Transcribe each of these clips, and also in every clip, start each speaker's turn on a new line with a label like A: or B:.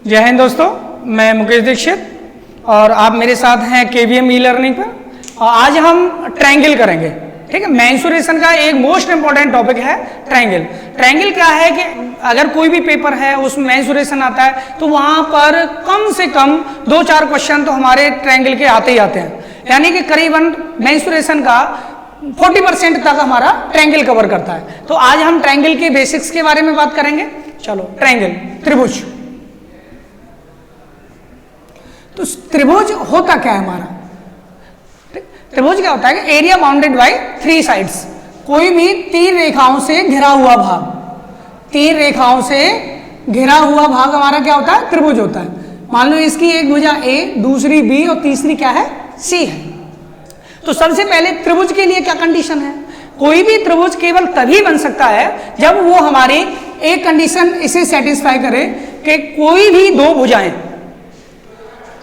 A: जय हिंद दोस्तों, मैं मुकेश दीक्षित और आप मेरे साथ हैं केवीएम ई लर्निंग पर। और आज हम ट्रायंगल करेंगे। ठीक है, मेंसुरेशन का एक मोस्ट इंपॉर्टेंट टॉपिक है ट्रायंगल। ट्रायंगल क्या है कि अगर कोई भी पेपर है उसमें मेंसुरेशन आता है तो वहां पर कम से कम 2-4 क्वेश्चन तो हमारे ट्रायंगल के आते ही आते हैं, यानी कि करीबन मेंसुरेशन का 40% तक हमारा ट्रायंगल कवर करता है। तो आज हम ट्रायंगल के बेसिक्स के बारे में बात करेंगे। चलो, ट्रायंगल त्रिभुज। तो त्रिभुज होता क्या है हमारा? त्रिभुज क्या होता है कि एरिया बाउंडेड बाय 3 साइड्स, कोई भी 3 रेखाओं से घिरा हुआ भाग, 3 रेखाओं से घिरा हुआ भाग हमारा क्या होता है? त्रिभुज होता है। मान लो इसकी एक भुजा ए, दूसरी बी और तीसरी क्या है? सी है। तो सबसे पहले त्रिभुज के लिए क्या कंडीशन है? कोई भी त्रिभुज केवल तभी बन सकता है जब वो हमारी एक कंडीशन इसे सेटिस्फाई करे कि कोई भी 2 भुजाएं,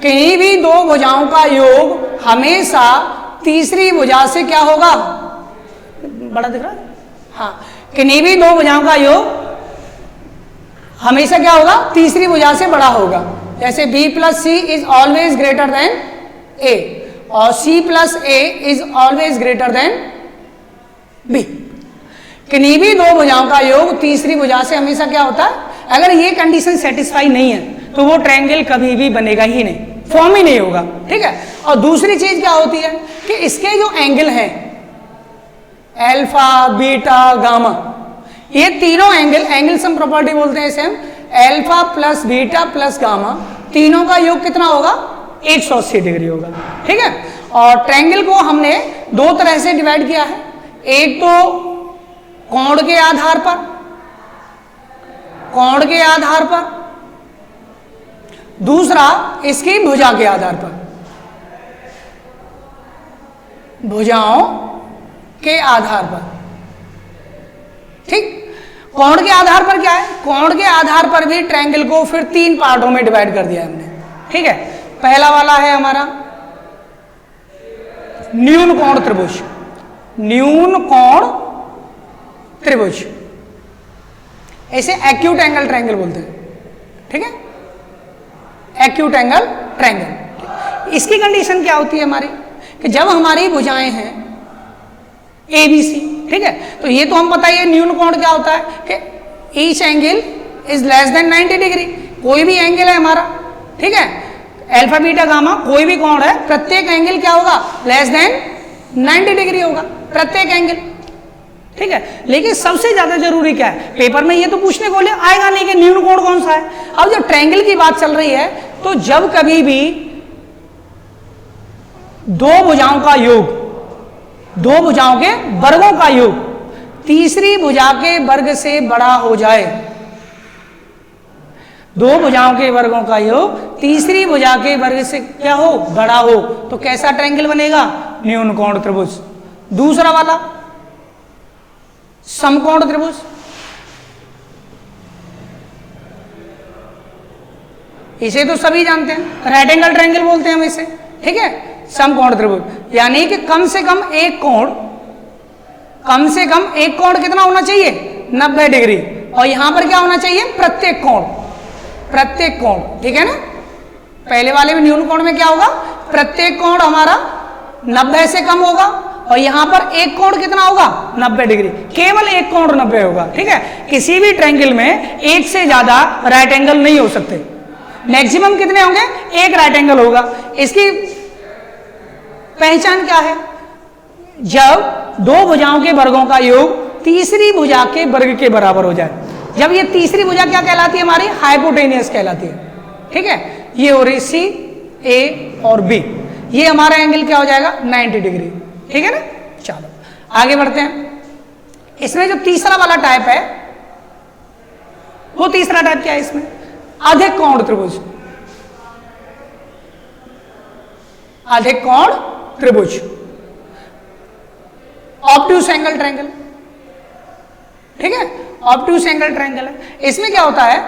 A: कहीं भी 2 भुजाओं का योग हमेशा तीसरी भुजा से क्या होगा? बड़ा दिख रहा है? हाँ, कहीं भी 2 भुजाओं का योग हमेशा क्या होगा? तीसरी भुजा से बड़ा होगा। जैसे b plus C is always greater than a और c plus a is always greater than b। कहीं भी 2 भुजाओं का योग तीसरी भुजा से हमेशा क्या होता है? अगर ये कंडीशन सेटिस्फाई नहीं है तो वो ट्रायंगल कभी भी बनेगा ही नहीं, फॉर्म ही नहीं होगा। ठीक है। और दूसरी चीज क्या होती है कि इसके जो एंगल हैं अल्फा, बीटा, गामा, ये तीनों एंगल सम प्रॉपर्टी बोलते हैं इसे हम। Alpha plus beta plus gamma, तीनों का योग कितना होगा? 180 डिग्री होगा। ठीक है। और ट्रायंगल को हमने 2 तरह से डिवाइड किया है। एक तो कोण के आधार पर, कोण के आधार पर, दूसरा इसकी भुजा के आधार पर, भुजाओं के आधार पर। ठीक। कोण के आधार पर क्या है? कोण के आधार पर भी ट्रायंगल को फिर 3 पार्टों में डिवाइड कर दिया हमने। ठीक है। पहला वाला है हमारा न्यून कोण त्रिभुज, न्यून कोण त्रिभुज, इसे एक्यूट एंगल ट्रायंगल बोलते हैं। ठीक है, एक्यूट एंगल ट्रायंगल। इसकी कंडीशन क्या होती है हमारी कि जब हमारी भुजाएं हैं ए बी सी, ठीक है, तो ये तो हम पता ही है न्यून कोण क्या होता है कि each angle is less than 90 degree. कोई भी एंगल है हमारा, ठीक है, अल्फा बीटा गामा, कोई भी कोण है, प्रत्येक एंगल क्या होगा? लेस देन 90 डिग्री होगा प्रत्येक एंगल। ठीक है। लेकिन सबसे ज्यादा जरूरी क्या है? पेपर में ये तो पूछने को आएगा नहीं कि न्यून कोण कौन सा है। अब जब ट्रायंगल की बात चल रही है तो जब कभी भी 2 भुजाओं का योग, 2 भुजाओं के वर्गों का योग तीसरी भुजा के वर्ग से बड़ा हो जाए, 2 भुजाओं के वर्गों का योग तीसरी भुजा के वर्ग से क्या हो? बड़ा हो, तो कैसा ट्रायंगल बनेगा? न्यून कोण त्रिभुज। दूसरा वाला समकोण त्रिभुज, इसे तो सभी जानते हैं, राइट एंगल ट्रायंगल बोलते हैं हम इसे। ठीक है, समकोण त्रिभुज, यानी कि कम से कम एक कोण, कम से कम एक कोण कितना होना चाहिए? 90 डिग्री। और यहां पर क्या होना चाहिए? प्रत्येक कोण, प्रत्येक कोण। ठीक है ना। पहले वाले में न्यून कोण में क्या होगा? प्रत्येक कोण हमारा 90 से कम होगा और यहां पर एक कोण कितना होगा? 90 डिग्री। केवल एक कोण 90 होगा। ठीक है। किसी भी ट्रायंगल में एक से ज्यादा राइट एंगल नहीं हो सकते। मैक्सिमम कितने होंगे? एक राइट एंगल होगा। इसकी पहचान क्या है? जब 2 भुजाओं के वर्गों का योग तीसरी भुजा के वर्ग के बराबर हो जाए। जब ये तीसरी भुजा क्या कहलाती है? हमारी हाइपोटेनियस कहलाती है। ठीक है। ये हो रही सी, ए और बी, ये हमारा एंगल क्या हो जाएगा? 90 डिग्री। ठीक है ना। चलो आगे बढ़ते हैं। इसमें जो तीसरा वाला टाइप है, वो तीसरा टाइप क्या है इसमें? अधिक कोण त्रिभुज, अधिक कोण त्रिभुज, ऑब्ट्यूस एंगल ट्रायंगल। ठीक है, ऑब्ट्यूस एंगल ट्रायंगल है। इसमें क्या होता है?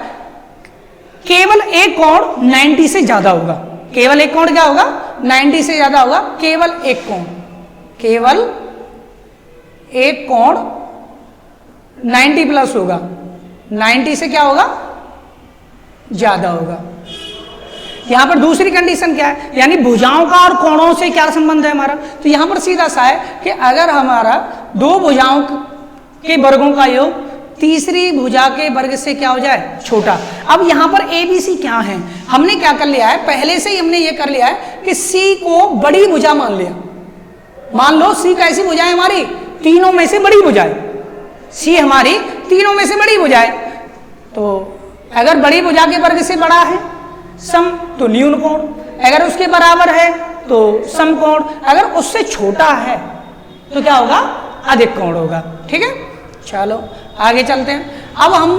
A: केवल एक कोण 90 से ज्यादा होगा। केवल एक कोण क्या होगा? 90 से ज्यादा होगा। केवल एक कोण, केवल एक कोण 90 प्लस होगा, 90 से क्या होगा? ज्यादा होगा। यहाँ पर दूसरी कंडीशन क्या है, यानी भुजाओं का और कोणों से क्या संबंध है हमारा, तो यहाँ पर सीधा सा है कि अगर हमारा दो भुजाओं के वर्गों का योग तीसरी भुजा के वर्ग से क्या हो जाए, छोटा। अब यहाँ पर ABC क्या है, हमने क्या कर लिया है, पहले से ही हमने ये कर लिया है कि C को बड़ी भुजा मान लिया। मान लो C कैसी भुजा है हमारी, तीनों में से बड़ी भुजा है, C हमारी तीनों में से बड़ी भुजा है। तो अगर बड़ी भुजा के वर्ग से बड़ा है सम तो न्यून कोण, अगर उसके बराबर है तो सम कोण, अगर उससे छोटा है तो क्या होगा, अधिक कोण होगा। ठीक है, चलो आगे चलते हैं। अब हम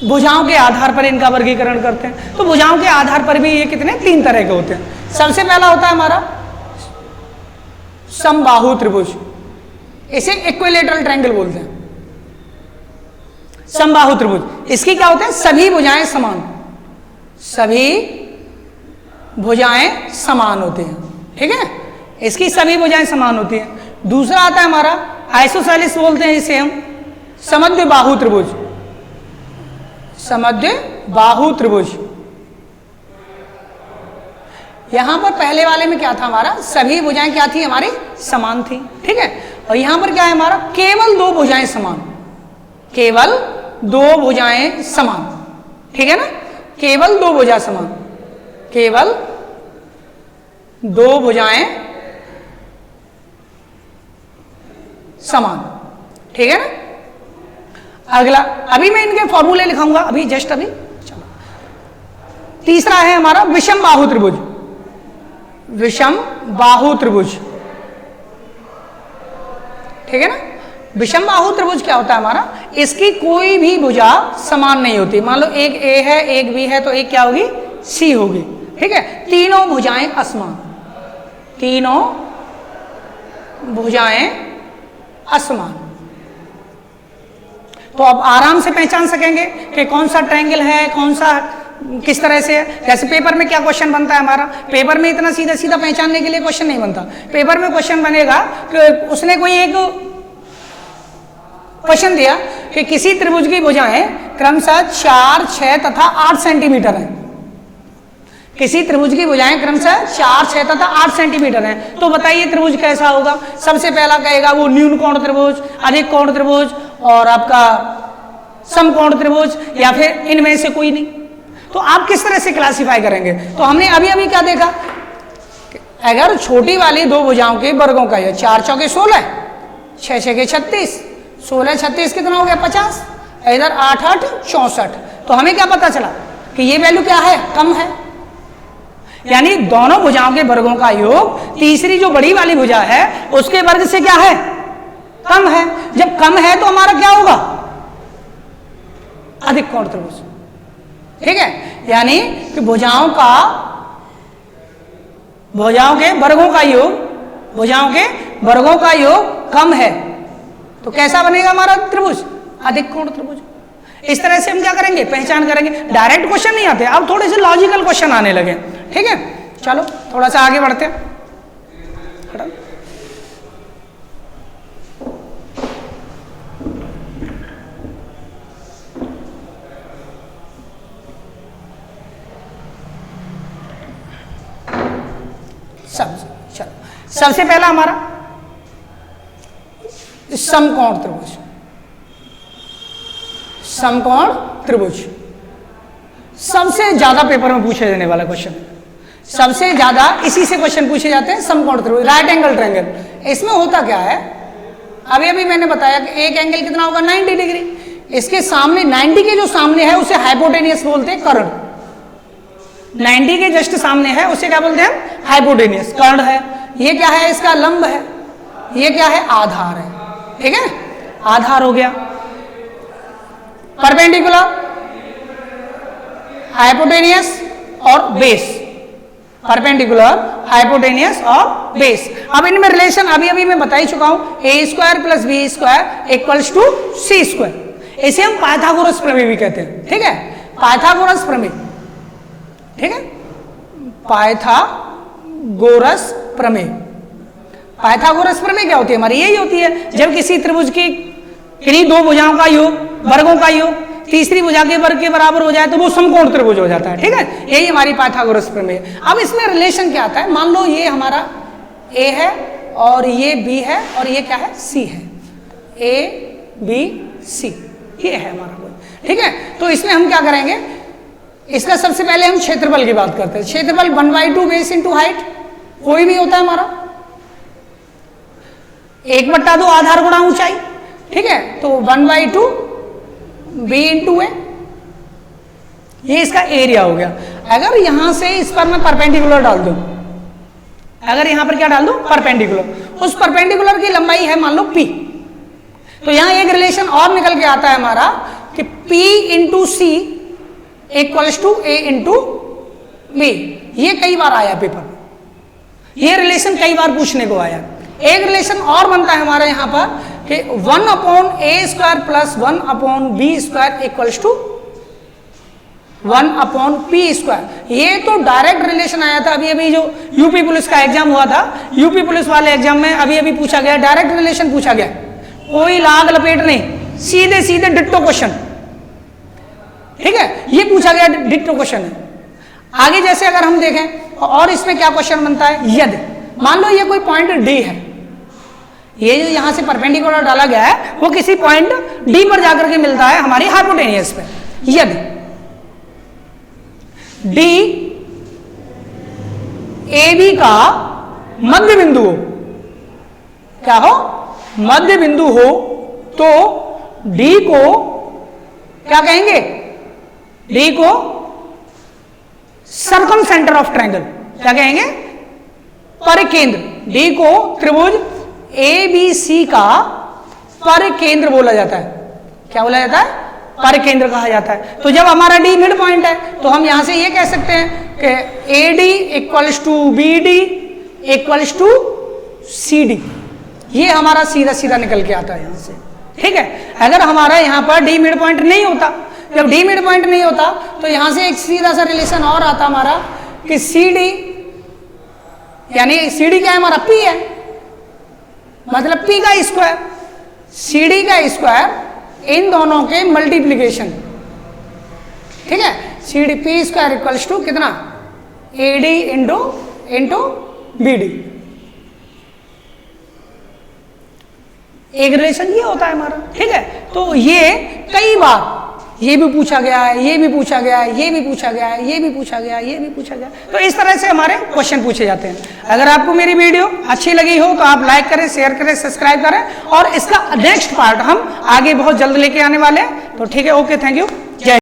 A: भुजाओं के आधार पर इनका वर्गीकरण करते हैं। तो भुजाओं के आधार पर भी ये कितने, 3 तरह के होते हैं। सबसे पहला होता है हमारा समबाहु त्रिभुज, इसे इक्विलेटरल ट्रायंगल बोलते हैं। समबाहु त्रिभुज, इसकी क्या होते हैं, सभी भुजाएं समान, सभी भुजाएं समान होती हैं। ठीक है, इसकी सभी भुजाएं समान होती हैं। दूसरा आता है हमारा आइसोसेलेस बोलते हैं इसे हम, समद्वि बाहु त्रिभुज, समद्वि बाहु त्रिभुज। यहां पर पहले वाले में क्या था हमारा, सभी भुजाएं क्या थी हमारी, समान थी। ठीक है, और यहां पर क्या है हमारा, केवल 2 भुजाएं समान, केवल 2 भुजाएं समान। ठीक है ना, केवल 2 भुजा समान, केवल 2 भुजाएं समान। ठीक है ना, अगला अभी मैं इनके फॉर्मूले लिखाऊंगा, अभी जस्ट अभी। चलो, तीसरा है हमारा विषम बाहु त्रिभुज, विषम बाहु त्रिभुज। ठीक है ना, विषम बाहु त्रिभुज क्या होता है हमारा, इसकी कोई भी भुजा समान नहीं होती। मान लो एक A है, एक B है, तो एक क्या होगी, C होगी। ठीक है, तीनों भुजाएं असमान, तीनों भुजाएं असमान। तो आप आराम से पहचान सकेंगे कि कौन सा ट्रायंगल है, कौन सा किस तरह से है। जैसे पेपर में क्या क्वेश्चन बनता है हमारा, पेपर में इतना सीधा सीधा पहचानने के लिए क्वेश्चन नहीं बनता। पेपर में क्वेश्चन बनेगा कि उसने कोई एक क्वेश्चन दिया कि किसी त्रिभुज की भुजाएं क्रमशः 4, 6 तथा 8 सेंटीमीटर हैं। किसी त्रिभुज की भुजाएं क्रमशः 4, 6 तथा 8 सेंटीमीटर हैं, तो बताइए त्रिभुज कैसा होगा। सबसे पहला कहेगा वो न्यून कोण त्रिभुज, अधिक कोण त्रिभुज और आपका समकोण त्रिभुज, या फिर इनमें से कोई नहीं। तो आप किस तरह से क्लासिफाई करेंगे, तो हमने अभी अभी क्या देखा, अगर छोटी वाली 2 भुजाओं के वर्गों का है 4 चौके 16, 6 6 36, 16 36 कितना हो गया 50, इधर 8 8 64। तो हमें क्या पता चला कि ये वैल्यू क्या है, कम है। यानी दोनों भुजाओं के वर्गों का योग तीसरी जो बड़ी वाली भुजा है उसके वर्ग से क्या है, कम है। जब कम है तो हमारा क्या होगा, अधिक कोण त्रिभुज। ठीक है, यानी कि भुजाओं के वर्गों का योग, भुजाओं के वर्गों का योग कम है, तो कैसा बनेगा हमारा त्रिभुज, अधिक कोण त्रिभुज। इस तरह से हम क्या करेंगे, पहचान करेंगे। डायरेक्ट क्वेश्चन नहीं आते, अब थोड़े से लॉजिकल क्वेश्चन आने लगे। ठीक है, चलो थोड़ा सा आगे बढ़ते हैं। सबसे पहला हमारा समकोण त्रिभुज, समकोण त्रिभुज सबसे ज्यादा पेपर में पूछे जाने वाला क्वेश्चन, सबसे ज्यादा इसी से क्वेश्चन पूछे जाते हैं। समकोण त्रिभुज, राइट एंगल ट्रायंगल। इसमें होता क्या है, अभी अभी मैंने बताया कि एक एंगल कितना होगा 90 डिग्री, इसके सामने 90 के जो सामने है उसे हाइपोटेनियस बोलते हैं, कर्ण। 90 के जस्ट सामने है उसे क्या बोलते हैं, हाइपोटेनियस, कर्ण है। ये क्या है, इसका लंब है, ये क्या है, आधार है। ठीक है, आधार हो गया। परपेंडिकुलर, हाइपोटेनियस और बेस, परपेंडिकुलर, हाइपोटेनियस और बेस। अब इनमें रिलेशन अभी अभी मैं बता ही चुका हूं, a² + b² equals to c²। इसे हम पाइथागोरस प्रमेय भी कहते हैं। ठीक है, पाइथागोरस प्रमेय। ठीक है, पाइथागोरस प्रमेय। पाइथागोरस प्रमेय क्या होती है हमारी, यही होती है जब किसी त्रिभुज की किन्हीं 2 भुजाओं का योग, वर्गों का योग तीसरी भुजा के वर्ग के बराबर हो जाए तो वो समकोण त्रिभुज हो जाता है। ठीक है, यही हमारी पाइथागोरस प्रमेय। अब इसमें रिलेशन क्या आता है, मान लो ये हमारा ए है और ये बी है और ये क्या है, सी है, ए बी सी ये है हमारा कोण। ठीक है, तो इसमें हम क्या करेंगे, इसका सबसे पहले हम क्षेत्रफल की बात करते हैं। क्षेत्रफल 1/2 बेस इंटू हाइट कोई भी होता है हमारा, 1/2 आधार गुणा ऊंचाई। ठीक है, तो 1/2 बी इंटू ए, ये इसका एरिया हो गया। अगर यहां से इस पर मैं परपेंडिकुलर डाल दूं, अगर यहां पर क्या डाल दूं, परपेंडिकुलर, उस परपेंडिकुलर की लंबाई है मान लो पी, तो यहां एक रिलेशन और निकल के आता है हमारा कि P into C equals to A into B. ये कई बार आया पेपर में, ये रिलेशन कई बार पूछने को आया। एक रिलेशन और बनता है हमारे यहां पर कि 1/a² plus 1/b² equals to 1/p²। ये तो डायरेक्ट रिलेशन आया था अभी अभी जो यूपी पुलिस का एग्जाम हुआ था, यूपी पुलिस वाले एग्जाम में अभी अभी पूछा गया, डायरेक्ट रिलेशन पूछा गया, कोई लाग लपेट नहीं, सीधे सीधे डिट्टो क्वेश्चन। ठीक है, ये पूछा गया डिट्टो क्वेश्चन है। आगे जैसे अगर हम देखें और इसमें क्या क्वेश्चन बनता है, यदि मान लो ये कोई पॉइंट डी है, ये जो यहां से परपेंडिकुलर डाला गया है वो किसी पॉइंट डी पर जाकर के मिलता है हमारी हाइपोटेनियस पे, यदि डी ए बी का मध्य बिंदु हो, क्या हो, मध्य बिंदु हो, तो डी को क्या कहेंगे, डी को सर्कम सेंटर ऑफ ट्रायंगल, क्या कहेंगे, परिकेंद्र। डी को त्रिभुज ए बी सी का परिकेंद्र बोला जाता है। क्या बोला जाता है, परिकेंद्र कहा जाता है। तो जब हमारा डी मिड पॉइंट है तो हम यहां से ये कह सकते हैं कि A D equals to B D equals to C D. ये हमारा सीधा सीधा निकल के आता है यहां से। ठीक है, अगर हमारा यहां पर डी मिड पॉइंट नहीं होता, जब डी मिड पॉइंट नहीं होता तो यहां से एक सीधा सा रिलेशन और आता हमारा कि सी डी, यानी सी डी क्या है हमारा, पी है, मतलब पी का स्क्वायर, सी डी का स्क्वायर, इन दोनों के मल्टीप्लीकेशन। ठीक है, C D P square equals to कितना, A D into B D. एक रिलेशन ये होता है हमारा। ठीक है, तो ये कई बार ये भी पूछा गया है, ये भी पूछा गया है, ये भी पूछा गया है, ये भी पूछा गया है, ये भी पूछा गया है। तो इस तरह से हमारे क्वेश्चन पूछे जाते हैं। अगर आपको मेरी वीडियो अच्छी लगी हो तो आप लाइक करें, शेयर करें, सब्सक्राइब करें, और इसका नेक्स्ट पार्ट हम आगे बहुत जल्द लेके आने वाले हैं। तो ठीक है, ओके, थैंक यू, जय।